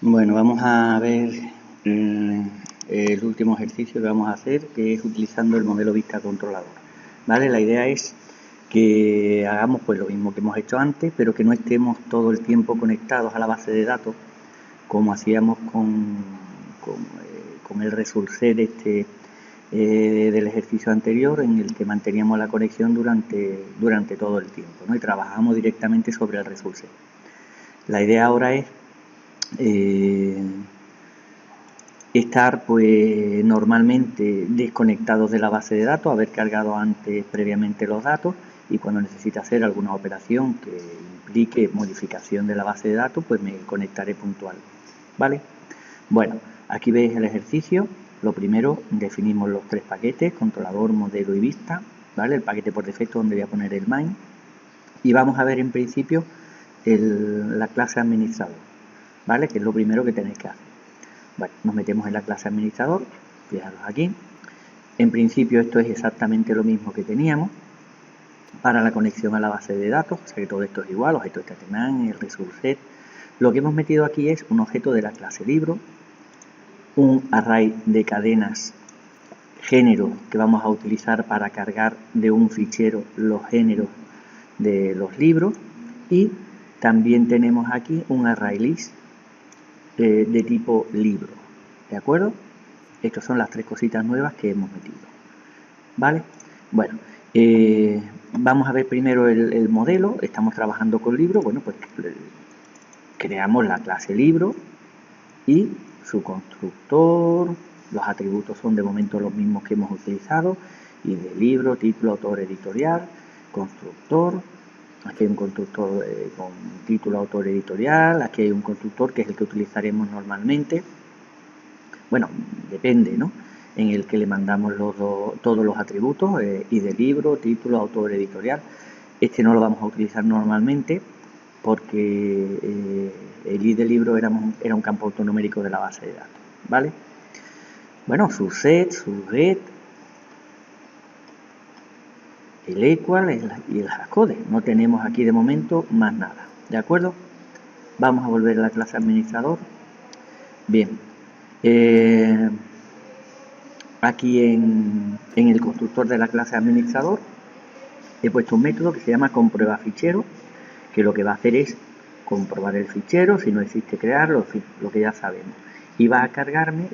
Bueno, vamos a ver el último ejercicio que vamos a hacer, que es utilizando el modelo vista controlador. ¿Vale? La idea es que hagamos pues lo mismo que hemos hecho antes, pero que no estemos todo el tiempo conectados a la base de datos, como hacíamos con el resource del ejercicio anterior, en el que manteníamos la conexión durante todo el tiempo, ¿no? Y trabajamos directamente sobre el resource. La idea ahora es estar pues normalmente desconectados de la base de datos, haber cargado antes previamente los datos, y cuando necesite hacer alguna operación que implique modificación de la base de datos, pues me conectaré puntual. ¿Vale? Bueno, aquí veis el ejercicio. Lo primero, definimos los tres paquetes: controlador, modelo y vista. ¿Vale? El paquete por defecto donde voy a poner el main. Y vamos a ver en principio la clase administrador, ¿vale? Que es lo primero que tenéis que hacer. Bueno, nos metemos en la clase administrador, fijaros aquí. En principio esto es exactamente lo mismo que teníamos para la conexión a la base de datos, o sea que todo esto es igual, objeto statement, el resource set. Lo que hemos metido aquí es un objeto de la clase libro, un array de cadenas género que vamos a utilizar para cargar de un fichero los géneros de los libros, y también tenemos aquí un array list de tipo libro, ¿de acuerdo? Estas son las tres cositas nuevas que hemos metido, ¿vale? Bueno, vamos a ver primero el modelo. Estamos trabajando con libro. Bueno, pues creamos la clase libro y su constructor. Los atributos son de momento los mismos que hemos utilizado: y de libro, título, autor, editorial, constructor. Aquí hay un constructor con título, autor, editorial. Aquí hay un constructor que es el que utilizaremos normalmente. Bueno, depende, ¿no? En el que le mandamos todos los atributos, y de libro, título, autor, editorial. Este no lo vamos a utilizar normalmente porque el id de libro era un campo autonumérico de la base de datos, ¿vale? Bueno, su set, su get, el equal y el hashcode. No tenemos aquí de momento más nada, ¿de acuerdo? Vamos a volver a la clase administrador. Bien, aquí en el constructor de la clase administrador he puesto un método que se llama comprueba fichero, que lo que va a hacer es comprobar el fichero, si no existe crearlo, lo que ya sabemos, y va a cargarme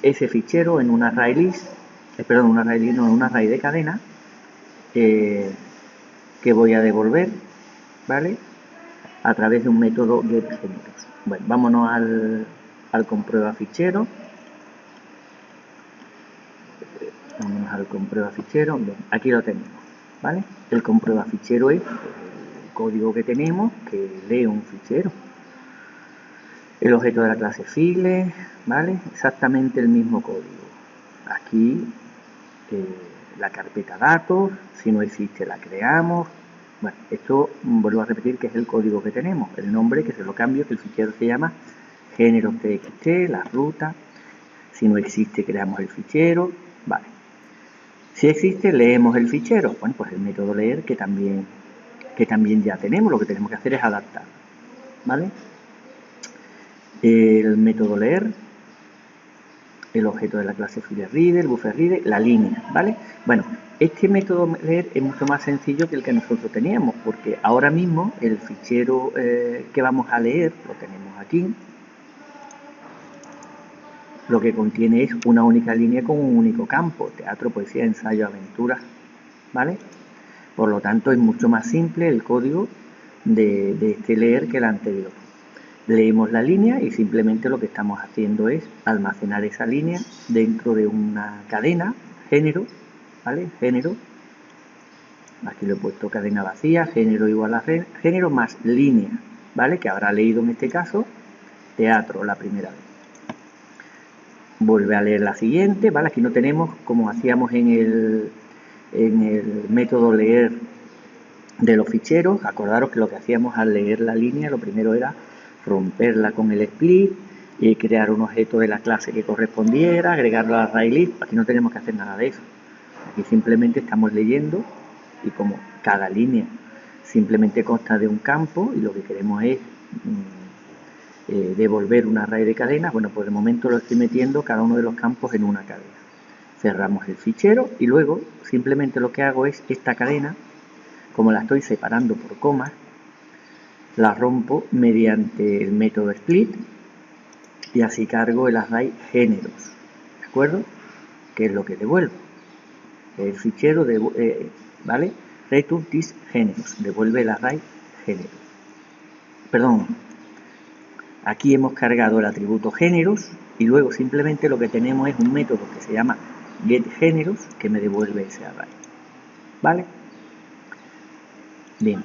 ese fichero en un array list, un array de cadena, que voy a devolver, ¿vale? A través de un método getGéneros. Bueno, vámonos al comprueba fichero. Vámonos al comprueba fichero. Bien, aquí lo tenemos, ¿vale? El comprueba fichero es el código que tenemos que lee un fichero. El objeto de la clase file, ¿vale? Exactamente el mismo código. Aquí la carpeta datos, si no existe la creamos. Bueno, esto vuelvo a repetir que es el código que tenemos. El nombre que se lo cambio, que el fichero se llama géneros txt, la ruta. Si no existe, creamos el fichero, vale. Si existe, leemos el fichero. Bueno, pues el método leer que también ya tenemos. Lo que tenemos que hacer es adaptar, ¿vale? El método leer, el objeto de la clase fileReader, bufferReader, la línea, ¿vale? Bueno, este método leer es mucho más sencillo que el que nosotros teníamos, porque ahora mismo el fichero que vamos a leer, lo tenemos aquí. Lo que contiene es una única línea con un único campo: teatro, poesía, ensayo, aventuras, ¿vale? Por lo tanto, es mucho más simple el código de este leer que el anterior. Leemos la línea y simplemente lo que estamos haciendo es almacenar esa línea dentro de una cadena, género, ¿vale? Género, aquí lo he puesto cadena vacía, género igual a género más línea, ¿vale? Que habrá leído en este caso teatro la primera vez. Vuelve a leer la siguiente, ¿vale? Aquí no tenemos, como hacíamos en el método leer de los ficheros. Acordaros que lo que hacíamos al leer la línea, lo primero era romperla con el split y crear un objeto de la clase que correspondiera, agregarlo al array list. Aquí no tenemos que hacer nada de eso. Aquí simplemente estamos leyendo, y como cada línea simplemente consta de un campo y lo que queremos es devolver un array de cadenas. Bueno, pues de momento lo estoy metiendo cada uno de los campos en una cadena. Cerramos el fichero y luego simplemente lo que hago es esta cadena, como la estoy separando por comas, la rompo mediante el método split y así cargo el array géneros, ¿de acuerdo? Que es lo que devuelvo. El fichero, ¿vale? Return this géneros, devuelve el array géneros. Perdón, aquí hemos cargado el atributo géneros y luego simplemente lo que tenemos es un método que se llama getGéneros que me devuelve ese array, ¿vale? Bien.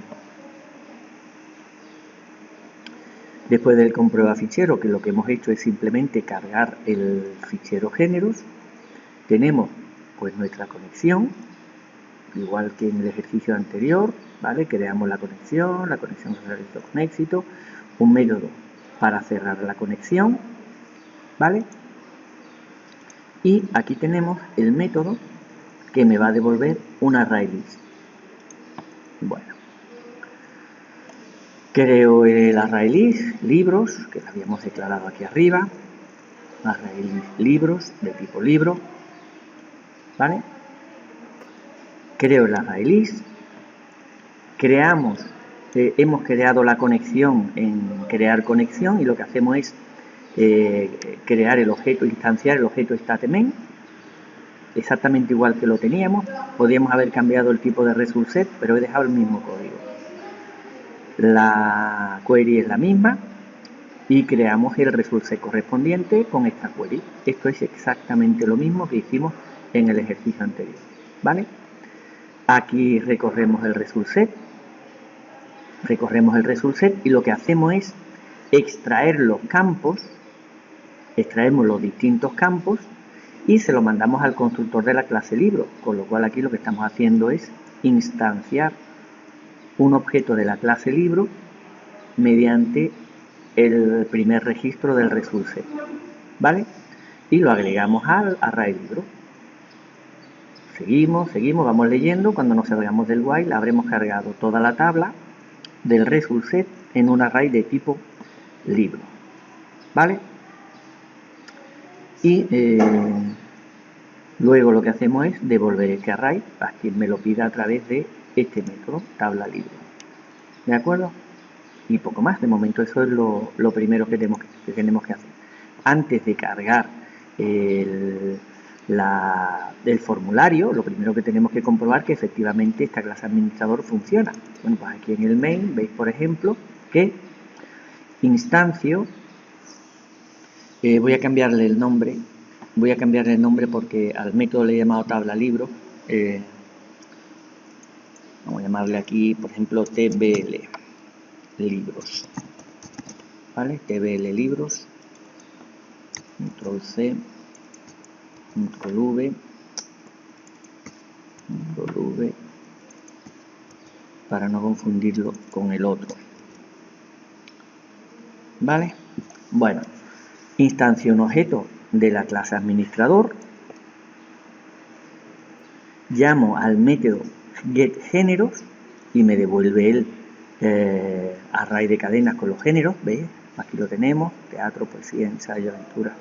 Después del comprueba fichero, que lo que hemos hecho es simplemente cargar el fichero géneros, tenemos pues nuestra conexión, igual que en el ejercicio anterior, ¿vale? Creamos la conexión se realizó con éxito, un método para cerrar la conexión, ¿vale? Y aquí tenemos el método que me va a devolver un ArrayList. Bueno, creo el ArrayList, libros, que lo habíamos declarado aquí arriba, ArrayList libros, de tipo libro, ¿vale? Creo el ArrayList, hemos creado la conexión en crear conexión y lo que hacemos es crear el objeto, instanciar el objeto stateMain, exactamente igual que lo teníamos. Podríamos haber cambiado el tipo de result set, pero he dejado el mismo código. La query es la misma y creamos el result set correspondiente con esta query. Esto es exactamente lo mismo que hicimos en el ejercicio anterior, ¿vale? Aquí recorremos el result set y lo que hacemos es extraer los campos, extraemos los distintos campos y se lo mandamos al constructor de la clase libro, con lo cual aquí lo que estamos haciendo es instanciar un objeto de la clase libro mediante el primer registro del result set, ¿vale? Y lo agregamos al array libro. Seguimos, vamos leyendo. Cuando nos salgamos del while habremos cargado toda la tabla del result set en un array de tipo libro, ¿vale? Y luego lo que hacemos es devolver este array a quien me lo pida a través de este método, tabla libro, ¿de acuerdo? Y poco más. De momento eso es lo primero que tenemos que hacer. Antes de cargar el formulario, lo primero que tenemos que comprobar que efectivamente esta clase administrador funciona. Bueno, pues aquí en el main veis, por ejemplo, que instancio, voy a cambiarle el nombre porque al método le he llamado tabla libro. Vamos a llamarle aquí, por ejemplo, tbl libros, ¿vale? tbl libros, control C, control V, para no confundirlo con el otro, ¿vale? Bueno, instancio un objeto de la clase administrador, llamo al método getGéneros y me devuelve el array de cadenas con los géneros, ¿veis? Aquí lo tenemos, teatro, poesía, ensayo, aventura.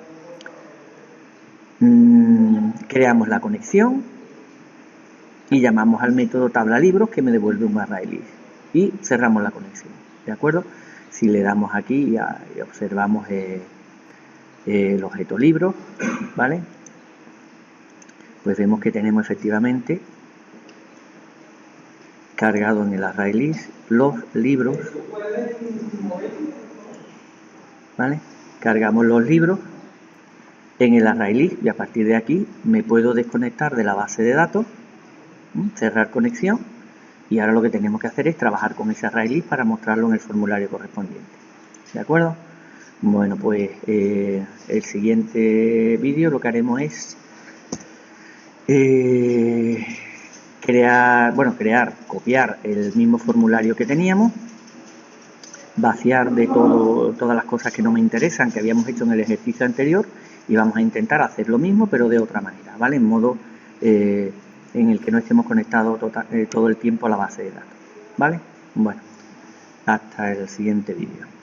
Creamos la conexión y llamamos al método tabla libros que me devuelve un ArrayList y cerramos la conexión, ¿de acuerdo? Si le damos aquí y observamos el objeto libro, ¿vale? Pues vemos que tenemos efectivamente cargado en el ArrayList los libros, ¿vale? Cargamos los libros en el ArrayList y a partir de aquí me puedo desconectar de la base de datos, cerrar conexión, y ahora lo que tenemos que hacer es trabajar con ese ArrayList para mostrarlo en el formulario correspondiente, ¿de acuerdo? Bueno, pues el siguiente vídeo lo que haremos es copiar el mismo formulario que teníamos, vaciar de todas las cosas que no me interesan que habíamos hecho en el ejercicio anterior y vamos a intentar hacer lo mismo pero de otra manera, ¿vale? En modo en el que no estemos conectados todo el tiempo a la base de datos, ¿vale? Bueno, hasta el siguiente vídeo.